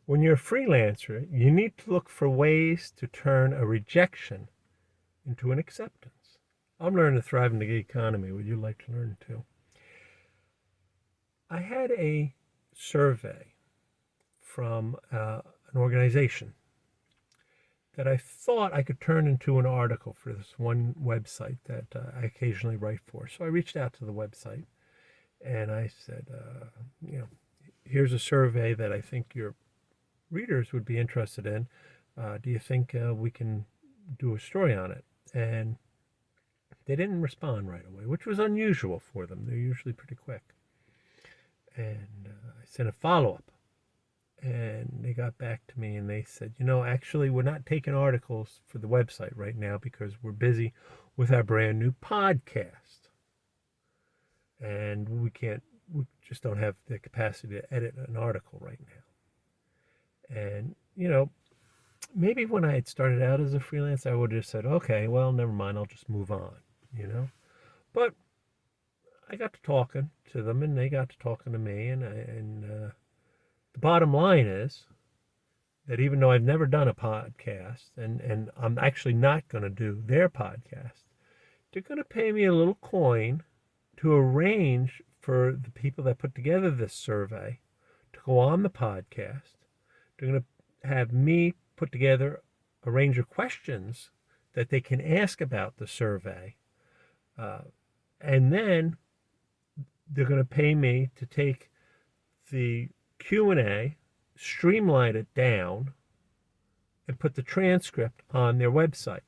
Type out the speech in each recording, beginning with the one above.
When you're a freelancer, you need to look for ways to turn a rejection into an acceptance. I'm learning to thrive in the gig economy. Would you like to learn too? I had a survey from an organization that I thought I could turn into an article for this one website that I occasionally write for. So I reached out to the website and I said, here's a survey that I think your readers would be interested in. Do you think we can do a story on it? And they didn't respond right away, which was unusual for them. They're usually pretty quick. And I sent a follow-up. And they got back to me and they said, actually, we're not taking articles for the website right now because we're busy with our brand new podcast. And we just don't have the capacity to edit an article right now. And, maybe when I had started out as a freelance, I would have said, okay, well, never mind, I'll just move on, But I got to talking to them and they got to talking to me. And the bottom line is that even though I've never done a podcast and I'm actually not going to do their podcast, they're going to pay me a little coin to arrange for the people that put together this survey to go on the podcast. They're going to have me put together a range of questions that they can ask about the survey. And then they're going to pay me to take the Q&A, streamline it down, and put the transcript on their website.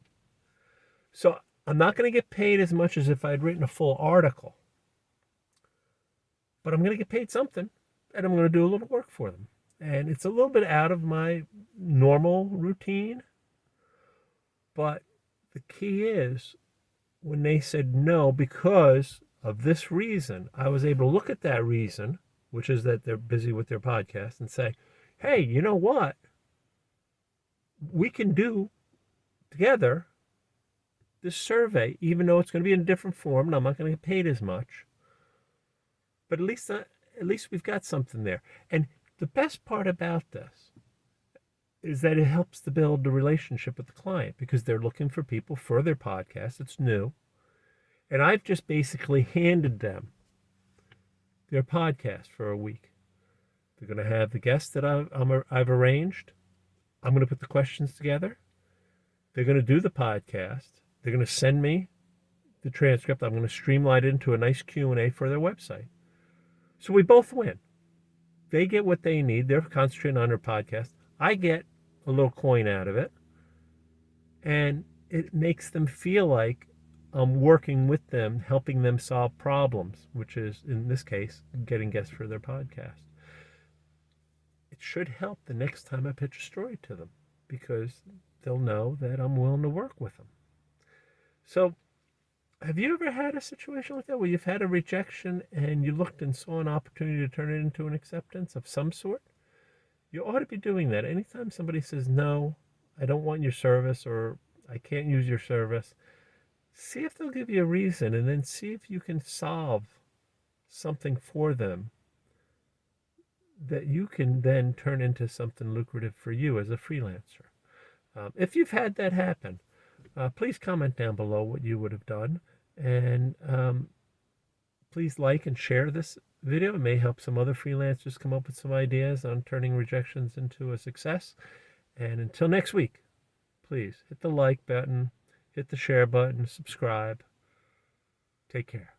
So I'm not going to get paid as much as if I'd written a full article. But I'm going to get paid something, and I'm going to do a little work for them. And it's a little bit out of my normal routine. But the key is, when they said no because of this reason, I was able to look at that reason, which is that they're busy with their podcast, and say, hey, you know what? We can do together this survey, even though it's going to be in a different form, and I'm not going to get paid as much. But at least we've got something there. And the best part about this is that it helps to build the relationship with the client because they're looking for people for their podcast. It's new. And I've just basically handed them their podcast for a week. They're going to have the guests that I've arranged. I'm going to put the questions together. They're going to do the podcast. They're going to send me the transcript. I'm going to streamline it into a nice Q&A for their website. So we both win. They get what they need. They're concentrating on their podcast. I get a little coin out of it. And it makes them feel like I'm working with them, helping them solve problems, which is, in this case, getting guests for their podcast. It should help the next time I pitch a story to them because they'll know that I'm willing to work with them. So, have you ever had a situation like that where you've had a rejection and you looked and saw an opportunity to turn it into an acceptance of some sort? You ought to be doing that. Anytime somebody says, no, I don't want your service or I can't use your service, see if they'll give you a reason and then see if you can solve something for them that you can then turn into something lucrative for you as a freelancer. If you've had that happen, please comment down below what you would have done. And please like and share this video. It may help some other freelancers come up with some ideas on turning rejections into a success. And until next week, please hit the like button, hit the share button, subscribe. Take care.